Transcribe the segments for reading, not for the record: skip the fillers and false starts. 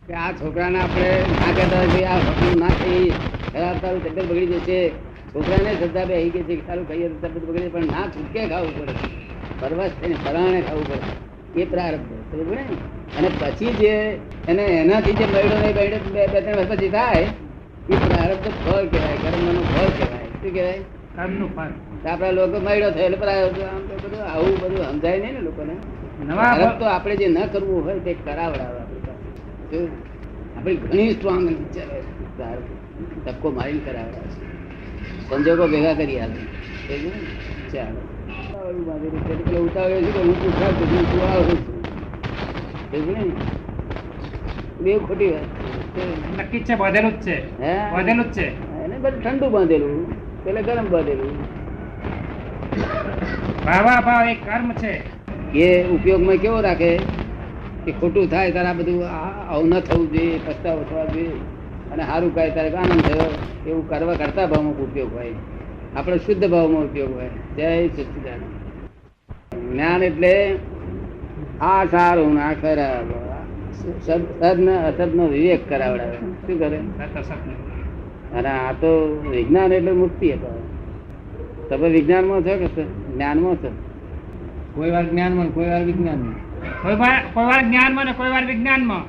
કે આ છોકરાને આપણે ના કહેતા હોય આ હોટલ ના થઈ ખરાબ તારું તબિયત બગડી જશે. છોકરાને શ્રદ્ધા બે આવી ગઈ છે કે સારું કહીએ તો તબિયત બગડી, પણ ના છૂટકે ખાવું પડે, પરવાસ થઈને પરાણે ખાવું પડે. એ પ્રારબ્ધ સમજ ને. અને પછી જે એને એનાથી જે બૈડો નહીં બૈડો બે ત્રણ વર્ષ પછી થાય એ પ્રારબ્ધ ફળ કહેવાય, કર્મનું ફળ કહેવાય. શું કહેવાય? કર્મનું ફળ. આપડા લોકો મયડો થયો એટલે પ્રારબ્ધ. આમ તો બધું આવું બધું સમજાય નહીં ને લોકોને. પ્રારબ્ધ તો આપણે જે ન કરવું હોય તે કરાવડાવે. આપણી ઘણી સ્ટ્રોંગ ધક્કો મારીને કરાવડાવે છે, સંજોગો ભેગા કરી આવે. ચાલો ઉતાવળ છે કે હું પૂછા તું આવું છું બે ખોટી વાત નક્કી છે, બાંધેલું જ છે. હે બાંધેલું જ છે. એને બધું ઠંડુ બાંધેલું, પેલા ગરમ બાંધેલું. ભાવા ભાવ એ કર્મ છે. એ ઉપયોગમાં કેવો રાખે કે ખોટું થાય ત્યારે આ બધું આવું ન થવું જોઈએ, પસ્તાવો થવા જોઈએ, અને સારું કહે ત્યારે આનંદ થયો, એવું કરવા કરતા ભાવમાં ઉપયોગ હોય, આપણો શુદ્ધ ભાવમાં ઉપયોગ હોય. જય સચ્ચિદાનંદ. જ્ઞાન એટલે આ સારું ના ખરાબ, સદ ને અસદ નો વિવેક કરાવડાવે. શું કરે? અને આ તો વિજ્ઞાન એટલે મુક્તિ હતો. તમે વિજ્ઞાનમાં છો કે જ્ઞાનમાં છો? કોઈ વાર જ્ઞાનમાં, કોઈ વાર વિજ્ઞાનમાં. કોઈ વાર જ્ઞાનમાં ને કોઈ વાર વિજ્ઞાનમાં.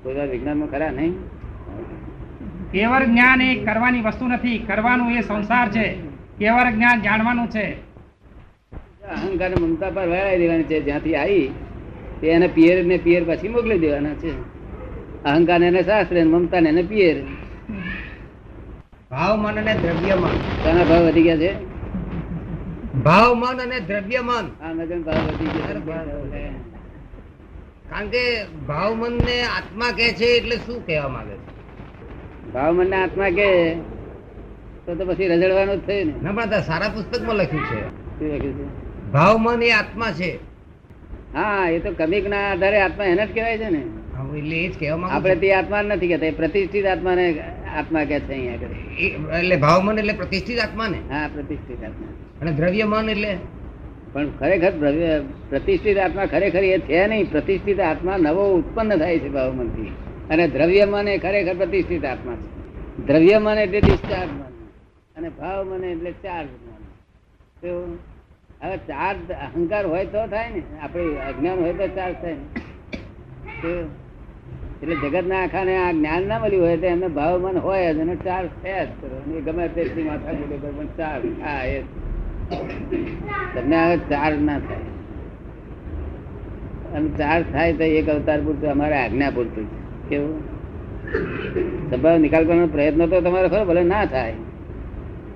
કોઈ વાર વિજ્ઞાનમાં ખરા નહીં. કેવળ જ્ઞાન એ કરવાની વસ્તુ નથી, કરવાનું એ સંસાર છે. કેવળ જ્ઞાન જાણવાનું છે. અહંકાર મમતા પર વળાવી દેવાની છે. જ્યાંથી આવી તે એને પિયર ને પિયર પછી મોકલી દેવાના છે. અહંકાર એને શાસ્ત્ર, મમતા ને એને પિયર. ભાવ મન અને દ્રવ્યમાન. શાના ભાવ વધી ગયા છે? ભાવ મન અને દ્રવ્યમાન. આ નગર ભાવ વધી ગયા. કારણ કે ભાવ મન ને આત્મા કે છે એટલે શું કહેવા માંગે છે? ભાવ મન ને આત્મા કે તો પછી રજડવાનું જ થયું ને. ના પણ સારા પુસ્તકમાં લખ્યું છે શું લખ્યું છે? ભાવ મન એ આત્મા છે. હા, એ તો કમિક ના આધારે આત્મા એને જ કહેવાય છે ને. એટલે એ જ કહેવા માંગે આપણે તે આત્મા નથી કહેતા, પ્રતિષ્ઠિત આત્માને આત્મા કે છે અહીંયા આગળ. એટલે ભાવ મન એટલે પ્રતિષ્ઠિત આત્મા ને. હા, પ્રતિષ્ઠિત આત્મા. અને દ્રવ્યમાન એટલે પણ ખરેખર પ્રતિષ્ઠિત આત્મા ખરેખર એ છે નહીં. પ્રતિષ્ઠિત આત્મા નવો ઉત્પન્ન થાય છે ભાવમનથી. અને દ્રવ્યમાન એ ખરેખર પ્રતિષ્ઠિત આત્મા છે. દ્રવ્યમાન એટલે ડિસ્ચાર્જ મન, અને ભાવ મને એટલે ચાર્જ મન. હવે ચાર્જ અહંકાર હોય તો થાય ને, આપણે અજ્ઞાન હોય તો ચાર્જ થાય ને. એટલે જગત ના આખા ને આ જ્ઞાન ના મળ્યું હોય તો એમને ભાવ મન હોય જ, અને ચાર્જ થયા જ કરો. એ ગમે તેટલી માથા બોલે પણ ચાર્જ. હા, એ તમને હવે ચાર્જ ના થાય. અને ચાર્જ થાય તો એક અવતાર પૂરતું, અમારે આજ્ઞા પૂરતું. કેવું સ્વભાવ નિકાલ કરવાનો પ્રયત્ન તો તમારે ખરો ભલે ના થાય,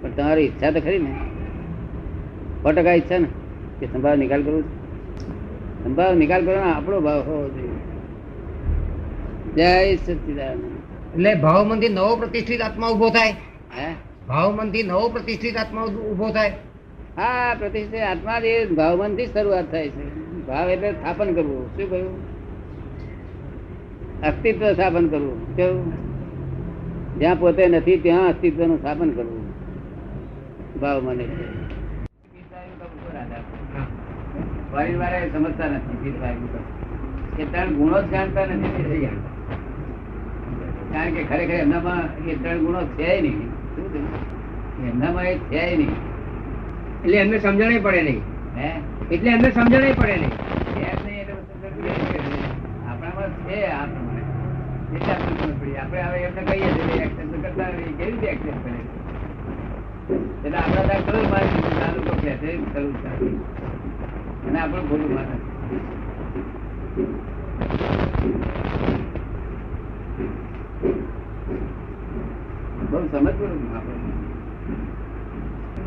પણ તમારી ઈચ્છા તો ખરી ને. 100% ઈચ્છા ને કે સંભાવ નિકાલ કરવું. સંભાવ નિકાલ કરવાનો આપણો ભાવ હોવો જોઈએ. જય સચ્ચિદાનંદ. એટલે ભાવ મન થી નવો પ્રતિષ્ઠિત આત્મા ઉભો થાય. હે, ભાવ મન થી નવો પ્રતિષ્ઠિત આત્મા ઉભો થાય. હા, પ્રતિષ્ઠિત આત્મા એ ભાવમન થી શરૂઆત થાય છે. ભાવ એટલે સ્થાપન કરવું. શું કહ્યું? અસ્તિત્વ સ્થાપન કરવું. કેવું? જ્યાં પોતે નથી ત્યાં અસ્તિત્વ નું સ્થાપન કરવું. ભાવ મને પરિવારે સમજતા નથી. એ ત્રણ ગુણો જ જાણતા નથી. કારણ કે ખરેખર એમનામાં એ ત્રણ ગુણો છે નહીં. શું છે? એમનામાં એ છે નહીં. એટલે એમને સમજણ પડે નહીં. હે, એટલે એમને સમજણ પડે નહીં. આપણામાં છે આ પ્રમાણે. આપણે હવે એમને કહીએ છીએ એક્સેપ્ટ કરતા કેવી રીતે એક્સેપ્ટ કરે? એટલે આપણા ત્યાં ખરું મારી ચાલુ તો કે છે ખરું ચાલુ, અને આપણું ખોટું માને. બઉ સમજ પડું.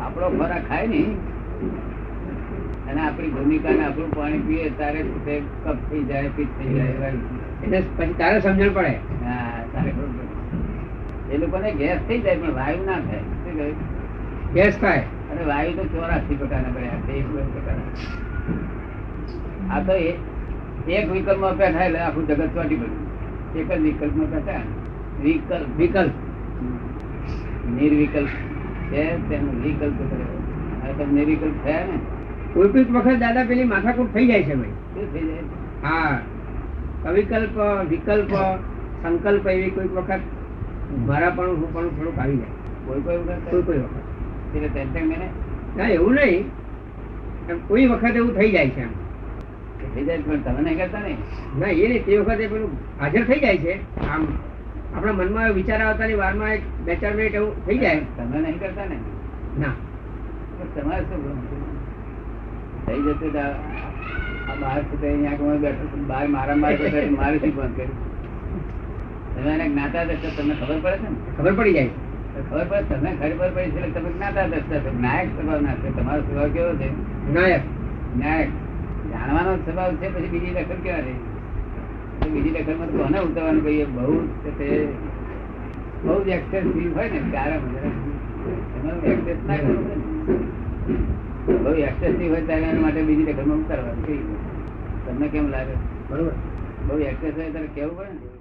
આપણો ખોરાક ખાય ને અને આપણી ભૂમિકા ને આપણું પાણી પીએ તારે કપ થઈ જાય, પીત થઈ જાય, એટલે પછી તારે સમજણ પડે. હા, તારે ખબર પડે. એ લોકોને ગેસ થઈ જાય પણ વાયુ ના થાય. શું કહ્યું? ગેસ થાય. અને વાયુ તો 84% ના પડ્યા છે. 1% આ તો એક વિકલ્પમાં બેઠા એટલે આખું જગત ચોટી પડ્યું. એક જ વિકલ્પમાં બેઠા. વિકલ્પ નિર્વિકલ્પ છે, તેનું વિકલ્પ કર્યો. હવે તમે નિર્વિકલ્પ થયા ને. કોઈ વખત દાદા પેલી માથાકૂટ થઈ જાય છે ભાઈ. શું થઈ જાય? હા, અવિકલ્પ વિકલ્પ સંકલ્પ એવી કોઈક વખત મારા પણ હું પણ થોડુંક આવી જાય કોઈ કોઈ વખત કોઈ કોઈ વખત એટલે ટેન્શન મેને ના એવું નહીં એમ કોઈ વખત એવું થઈ જાય છે એમ થઈ જાય પણ તમે નહીં કરતા ને ના એ નહીં તે વખતે પેલું હાજર થઈ જાય છે આમ આપણા મનમાં વિચાર આવતાની વારમાં એક 2-4 મિનિટ એવું થઈ જાય તમે નહીં કરતા ને ના પણ તમારે શું કરવું? થઈ જશે તો આ બહાર છે તો અહીંયા આગળ બેઠો છું, બહાર મારા મારે મારે શું બંધ કર્યું? તમે એને જ્ઞાતા દર્શક તમને ખબર પડે છે ને? ખબર પડી જાય તો ખબર પડે તમને ખબર પડી છે એટલે તમે જ્ઞાતા દર્શક છો. નાયક સ્વભાવ ના છે. તમારો સ્વભાવ કેવો છે? નાયક નાયક જાણવાનો સ્વભાવ છે. પછી બીજી દખલ કેવા રહી? તો બીજી દખલમાં તો કોને ઉતરવાનું કહીએ? બહુ છે તે બહુ જ એક્સેસિવ હોય ને ત્યારે તમારું એક્સેસ ના કરવું ને. બહુ એક્સેસિવ હોય ત્યારે એના માટે બીજી દખલમાં ઉતારવાનું કહીએ. તમને કેમ લાગે? બરોબર બહુ એક્સેસ હોય ત્યારે કેવું પડે ને.